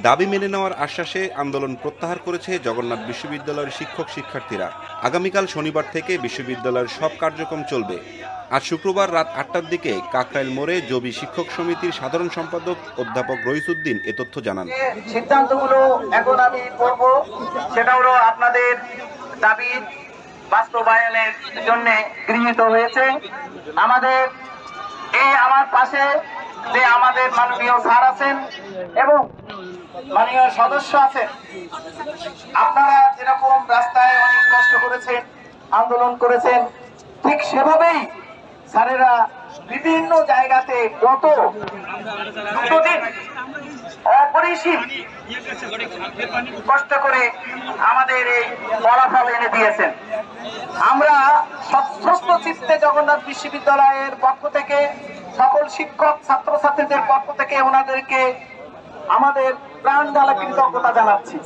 দাবি মেনে নেওয়ার আশ্বাসে আন্দোলন প্রত্যাহার করেছে জগন্নাথ বিশ্ববিদ্যালয়ের শিক্ষক শিক্ষার্থীরা। আগামীকাল শনিবার থেকে বিশ্ববিদ্যালয়ের সব কার্যক্রম চলবে। আজ শুক্রবার রাত ৮টার দিকে কাকরাইল মোড়ে জবি শিক্ষক সমিতির সাধারণ সম্পাদক অধ্যাপক রইসুদ্দিন এ তথ্য জানান। সিদ্ধান্তগুলো এখন আমি করব, সেটা হলো আপনাদের দাবি বাস্তবায়নের জন্য গৃহীত হয়েছে। আমার পাশে যে আমাদের মাননীয় স্যার আছেন এবং মাননীয় সদস্য আছেন, আপনারা যেরকম রাস্তায় অনেক কষ্ট করেছেন, আন্দোলন করেছেন, ঠিক সেভাবেই স্যারেরা বিভিন্ন জায়গাতে গত দুদিন অপরিসীম কষ্ট করে আমাদের এই ফলাফল এনে দিয়েছেন। আমরা সশস্ত্র চিত্তে জগন্নাথ বিশ্ববিদ্যালয়ের পক্ষ থেকে, সকল শিক্ষক ছাত্রছাত্রীদের পক্ষ থেকে ওনাদেরকে আমাদের প্রাণ ঢালা কৃতজ্ঞতা জানাচ্ছি।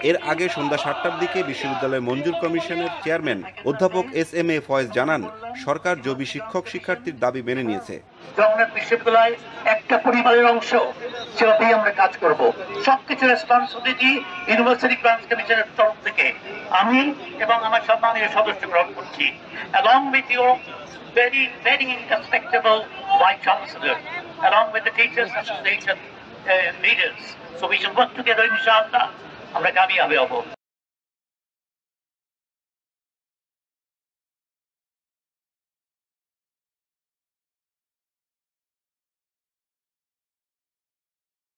এর আগে সন্ধ্যা ৭টার দিকে বিশ্ববিদ্যালয় মঞ্জুর কমিশনের চেয়ারম্যান অধ্যাপক এস.এম.এ. ফয়েজ জানান, সরকার জবি শিক্ষক শিক্ষার্থীর দাবি মেনে নিয়েছে। জগন্নাথ বিশ্ববিদ্যালয় একটা পরিবারের অংশ, সেভাবেই আমরা কাজ করব। সবকিছু রেসপন্সিবিলিটি ইউনিভার্সিটি গ্রান্টস কমিশনের তরফ থেকে আমি এবং আমার সম্মানীয় সদস্য গ্রহণ করছি, along with your very respectable Vice Chancellor, along with the Teachers Association leaders. So we shall work together, inshallah. আমরা কামিয়াব হব।